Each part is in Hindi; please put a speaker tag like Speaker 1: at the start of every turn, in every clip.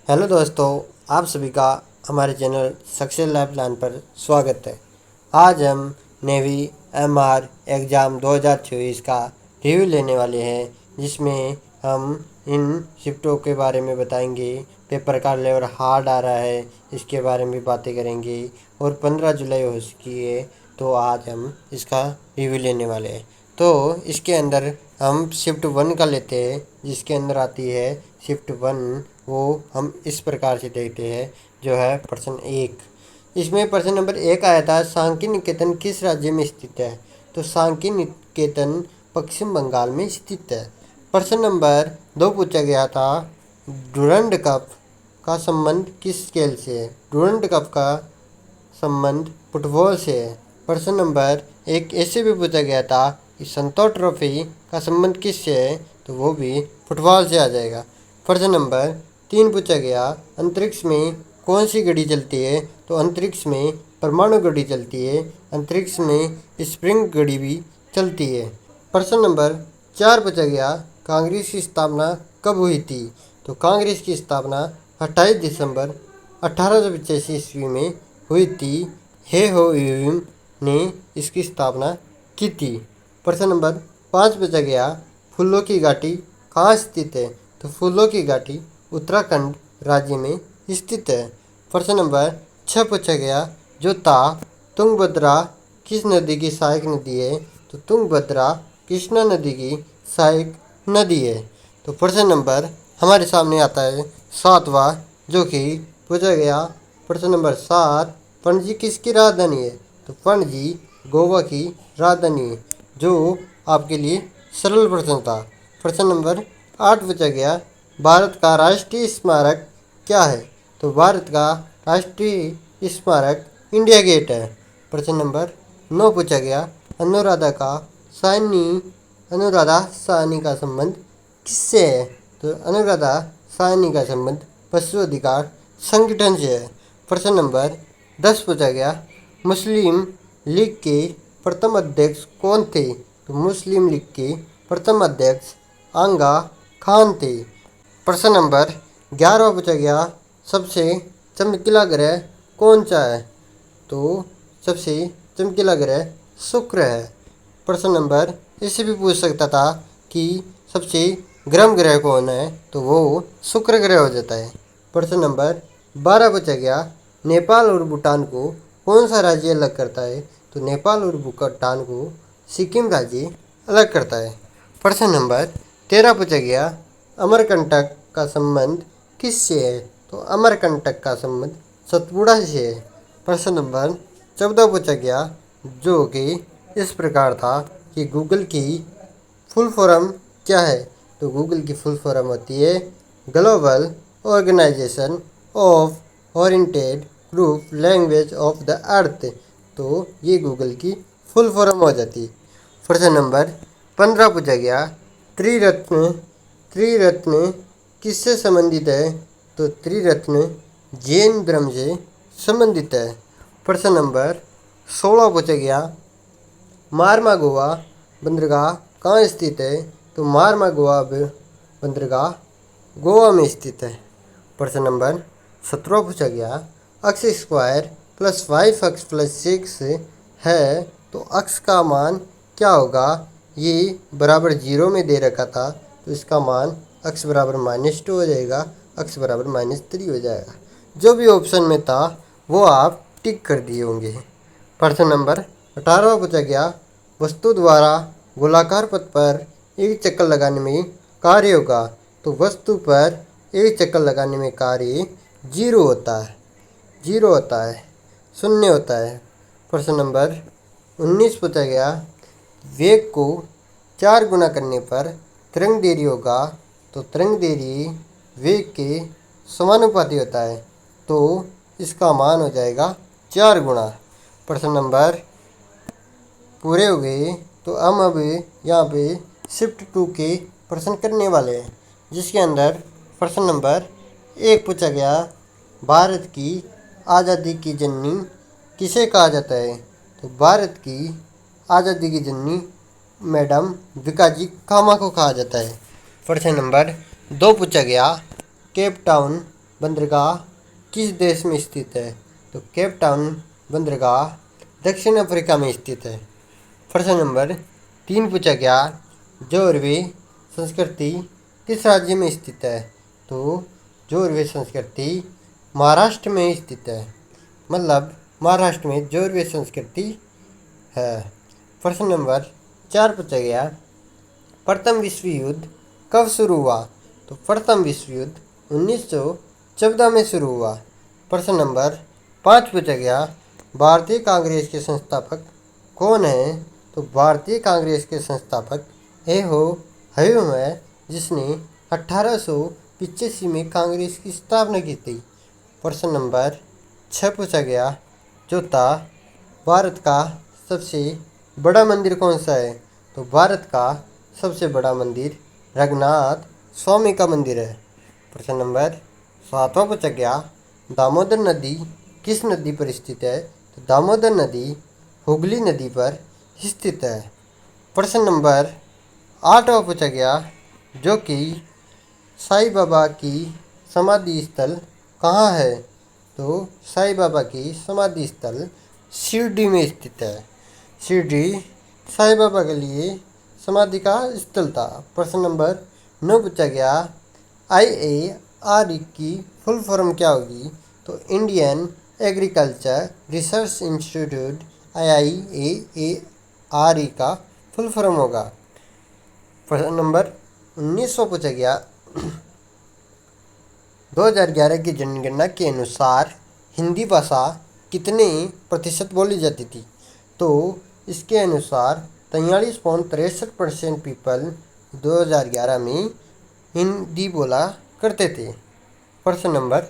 Speaker 1: हेलो दोस्तों, आप सभी का हमारे चैनल सक्सेस लाइफ प्लान पर स्वागत है। आज हम नेवी एमआर एग्ज़ाम 2024 का रिव्यू लेने वाले हैं, जिसमें हम इन शिफ्टों के बारे में बताएंगे। पेपर का लेवल हार्ड आ रहा है, इसके बारे में बातें करेंगे। और 15 जुलाई हो चुकी है, तो आज हम इसका रिव्यू लेने वाले हैं। तो इसके अंदर हम शिफ्ट 1 का लेते हैं, जिसके अंदर आती है शिफ्ट 1। वो हम इस प्रकार से देखते हैं, जो है प्रश्न 1। इसमें प्रश्न नंबर 1 आया था, सांकी निकेतन किस राज्य में स्थित है? तो सांकी निकेतन पश्चिम बंगाल में स्थित है। प्रश्न नंबर 2 पूछा गया था, डुरंड कप का संबंध किस खेल से है? डुरंड कप का संबंध फुटबॉल से है। प्रश्न नंबर 1 ऐसे भी पूछा गया था कि संतोष ट्रॉफी का संबंध किससे है? तो वो भी फुटबॉल से आ जाएगा। प्रश्न नंबर 3 पूछा गया, अंतरिक्ष में कौन सी घड़ी चलती है? तो अंतरिक्ष में परमाणु घड़ी चलती है। अंतरिक्ष में स्प्रिंग घड़ी भी चलती है। प्रश्न नंबर 4 पूछा गया, कांग्रेस की स्थापना कब हुई थी? तो कांग्रेस की स्थापना 28 दिसंबर 1885 ईस्वी में हुई थी। हे हो यूम ने इसकी स्थापना की थी। प्रश्न नंबर 5 पूछा गया, फूलों की घाटी कहाँ स्थित है? तो फूलों की घाटी उत्तराखंड राज्य में स्थित है। प्रश्न नंबर 6 पूछा गया, जो तुंगभद्रा किस नदी की सहायक नदी है? तो तुंगभद्रा कृष्णा नदी की सहायक नदी है। तो प्रश्न नंबर हमारे सामने आता है 7वां, जो कि पूछा गया प्रश्न नंबर 7, पणजी किसकी राजधानी है? तो पणजी गोवा की राजधानी है, जो आपके लिए सरल प्रश्न था। प्रश्न नंबर 8 पूछा गया, भारत का राष्ट्रीय स्मारक क्या है? तो भारत का राष्ट्रीय स्मारक इंडिया गेट है। प्रश्न नंबर 9 पूछा गया, अनुराधा साहनी का संबंध किससे है? तो अनुराधा साहनी का संबंध पशु अधिकार संगठन से है। प्रश्न नंबर 10 पूछा गया, मुस्लिम लीग के प्रथम अध्यक्ष कौन थे? तो मुस्लिम लीग के प्रथम अध्यक्ष आगा खान थे। प्रश्न नंबर 11 पूछा गया, सबसे चमकीला ग्रह कौन सा है? तो सबसे चमकीला ग्रह शुक्र है। प्रश्न नंबर इससे भी पूछ सकता था कि सबसे गर्म ग्रह कौन है? तो वो शुक्र ग्रह हो जाता है। प्रश्न नंबर 12 पूछा गया, नेपाल और भूटान को कौन सा राज्य अलग करता है? तो नेपाल और भूटान को सिक्किम राज्य अलग करता है। प्रश्न नंबर 13 पूछा गया, अमरकंटक का संबंध किससे है? तो अमरकंटक का संबंध सतपुड़ा से है। प्रश्न नंबर 14 पूछा गया, जो कि इस प्रकार था कि गूगल की फुल फॉर्म क्या है? तो गूगल की फुल फॉर्म होती है global organisation of oriented group language of the earth. तो ये गूगल की फुल फॉर्म हो जाती है। प्रश्न नंबर 15 पूछा गया, त्रिरत्न किससे संबंधित है? तो त्रिरत्न जैन धर्म से संबंधित है। प्रश्न नंबर 16 पूछा गया, मारमागोवा बंदरगाह कहाँ स्थित है? तो मारमागोवा बंदरगाह गोवा में स्थित है। प्रश्न नंबर 17 पूछा गया, अक्स स्क्वायर प्लस 5x प्लस 6 है, तो अक्स का मान क्या होगा? ये बराबर 0 में दे रखा था, तो इसका मान अक्स बराबर -2 हो जाएगा, अक्स बराबर -3 हो जाएगा। जो भी ऑप्शन में था वो आप टिक कर दिए होंगे। प्रश्न नंबर 18 पूछा गया, वस्तु द्वारा गोलाकार पथ पर एक चक्कर लगाने में कार्य होगा? तो वस्तु पर एक चक्कर लगाने में कार्य 0 होता है, 0 होता है। प्रश्न नंबर 19 पूछा गया, वेग को 4 गुना करने पर तरंग देरी होगा? तो तरंग देरी वेग के समानुपाती होता है, तो इसका मान हो जाएगा 4 गुना। प्रश्न नंबर पूरे हो गए, तो हम अब यहाँ पे शिफ्ट 2 के प्रश्न करने वाले हैं, जिसके अंदर प्रश्न नंबर 1 पूछा गया, भारत की आज़ादी की जननी किसे कहा जाता है? तो भारत की आज़ादी की जननी मैडम भिकाजी कामा को कहा जाता है। प्रश्न नंबर 2 पूछा गया, केप टाउन बंदरगाह किस देश में स्थित है? तो केप टाउन बंदरगाह दक्षिण अफ्रीका में स्थित है। प्रश्न नंबर 3 पूछा गया, जोरवे संस्कृति किस राज्य में स्थित है? तो जोरवे संस्कृति महाराष्ट्र में स्थित है, मतलब महाराष्ट्र में जोरवे संस्कृति है। प्रश्न नंबर 4 पूछा गया, प्रथम विश्व युद्ध कब शुरू हुआ? तो प्रथम विश्व युद्ध 1914 में शुरू हुआ। प्रश्न नंबर 5 पूछा गया, भारतीय कांग्रेस के संस्थापक कौन हैं? तो भारतीय कांग्रेस के संस्थापक ह्यूम है, जिसने 1885 में कांग्रेस की स्थापना की थी। प्रश्न नंबर 6 पूछा गया, चौथा, भारत का सबसे बड़ा मंदिर कौन सा है? तो भारत का सबसे बड़ा मंदिर रघुनाथ स्वामी का मंदिर है। प्रश्न नंबर 7वां पूछा गया, दामोदर नदी किस नदी पर स्थित है? तो दामोदर नदी हुगली नदी पर स्थित है। प्रश्न नंबर 8वां पूछा गया, जो कि साईं बाबा की समाधि स्थल कहाँ है? तो साईं बाबा की समाधि स्थल शिरडी में स्थित है। शिरडी साईं बाबा के लिए समाधि का स्थल था। प्रश्न नंबर 9 पूछा गया, IARE की फुल फॉर्म क्या होगी? तो Indian agriculture research institute IIARE का फुल फॉर्म होगा। प्रश्न नंबर 19वां पूछा गया, 2011 की जनगणना के अनुसार हिंदी भाषा कितने प्रतिशत बोली जाती थी? तो इसके अनुसार 43.63% पीपल 2011 में हिंदी बोला करते थे। प्रश्न नंबर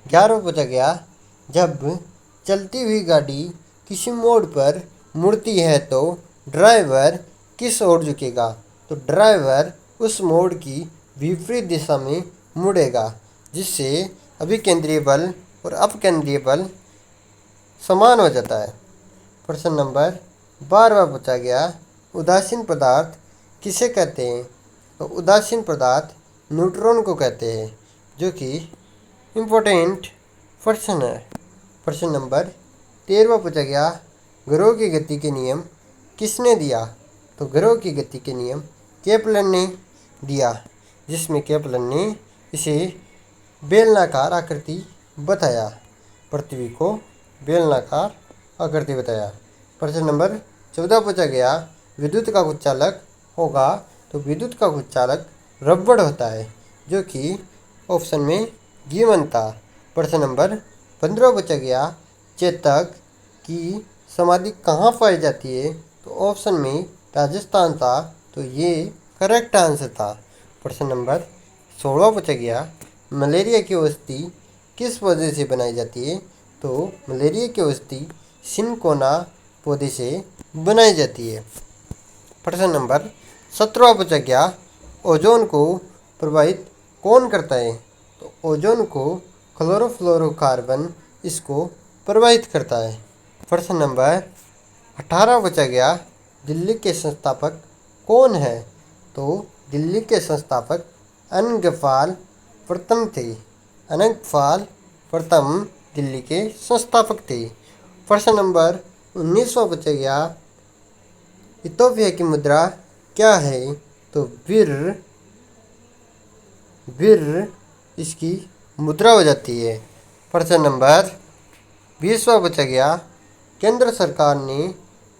Speaker 1: 11 पूछा गया, जब चलती हुई गाड़ी किसी मोड़ पर मुड़ती है तो ड्राइवर किस ओर झुकेगा? तो ड्राइवर उस मोड़ की विपरीत दिशा में मुड़ेगा, जिससे अभिकेंद्रीय बल और अपकेंद्रीय बल समान हो जाता है। प्रश्न नंबर 12वां पूछा गया, उदासीन पदार्थ किसे कहते हैं? तो उदासीन पदार्थ न्यूट्रॉन को कहते हैं, जो कि इम्पोर्टेंट प्रश्न है। प्रश्न नंबर 13वां पूछा गया, ग्रहों की गति के नियम किसने दिया? तो ग्रहों की गति के नियम केपलर ने दिया, जिसमें केपलर ने इसे बेलनाकार आकृति बताया, पृथ्वी को बेलनाकार आकृति बताया। प्रश्न नंबर 14 पूछा गया, विद्युत का कुचालक होगा? तो विद्युत का कुचालक रबड़ होता है, जो कि ऑप्शन में गिवन था। प्रश्न नंबर 15 पूछा गया, चेतक की समाधि कहाँ पाई जाती है? तो ऑप्शन में राजस्थान था, तो ये करेक्ट आंसर था। प्रश्न नंबर 16 पूछा गया, मलेरिया की औषधि किस पौधे से बनाई जाती है? तो मलेरिया की औषधि सिनकोना पौधे से बनाई जाती है। प्रश्न नंबर 17 पूछा गया, ओजोन को प्रभावित कौन करता है? तो ओजोन को क्लोरोफ्लोरोकार्बन इसको प्रभावित करता है। प्रश्न नंबर 18 पूछा गया, दिल्ली के संस्थापक कौन है? तो दिल्ली के संस्थापक अनंगपाल प्रथम थे। अनंगपाल प्रथम दिल्ली के संस्थापक थे। प्रश्न नंबर 19वां पूछा गया, इथोपिया की मुद्रा क्या है? तो बिर इसकी मुद्रा हो जाती है। प्रश्न नंबर 20वां पूछा गया, केंद्र सरकार ने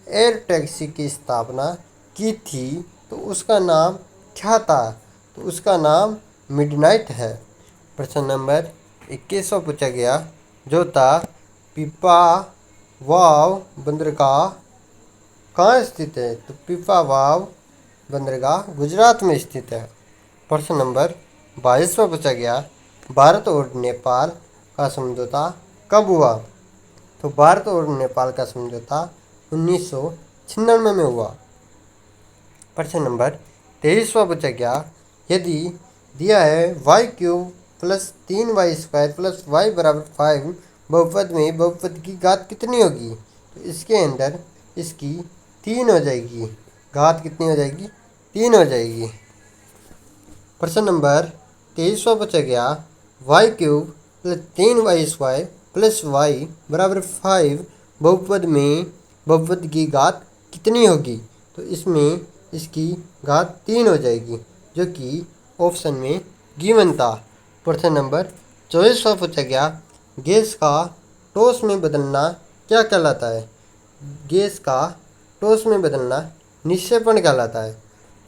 Speaker 1: एयर टैक्सी की स्थापना की थी, तो उसका नाम क्या था? तो उसका नाम मिडनाइट है। प्रश्न नंबर 21वां पूछा गया, जो था पीपावाव बंदरगाह कहाँ स्थित है? तो पीपावाव बंदरगाह गुजरात में स्थित है। प्रश्न नंबर 22वां पूछा गया, भारत और नेपाल का समझौता कब हुआ? तो भारत और नेपाल का समझौता 1996 में हुआ। प्रश्न नंबर 23वां पूछा गया, यदि दिया है y³ + 3y² + y = 5 बहुपद में बहुपद की घात कितनी होगी? तो इसके अंदर इसकी 3 हो जाएगी। घात कितनी हो जाएगी? 3 हो जाएगी। प्रश्न नंबर 23वां पूछा गया, y³ plus 3y² plus y बराबर 5 बहुपद में बहुपद की घात कितनी होगी? तो इसमें इसकी घात 3 हो जाएगी, जो कि ऑप्शन में गिवन था। प्रश्न नंबर 24वां पूछा गया, गैस का ठोस में बदलना क्या कहलाता है? गैस का ठोस में बदलना निक्षेपण कहलाता है।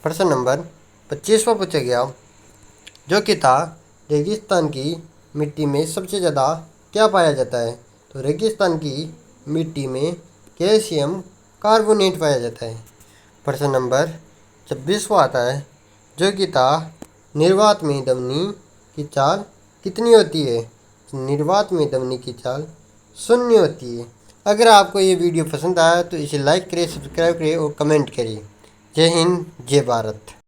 Speaker 1: प्रश्न नंबर 25वां पूछा गया, जो कि था रेगिस्तान की मिट्टी में सबसे ज़्यादा क्या पाया जाता है? तो रेगिस्तान की मिट्टी में कैल्शियम कार्बोनेट पाया जाता है। प्रश्न नंबर 26वां आता है, जो कि था निर्वात में धमनी की चाल कितनी होती है? निर्वात में धमनी की चाल 0 होती है। अगर आपको ये वीडियो पसंद आया तो इसे लाइक करें, सब्सक्राइब करें और कमेंट करें। जय हिंद, जय भारत।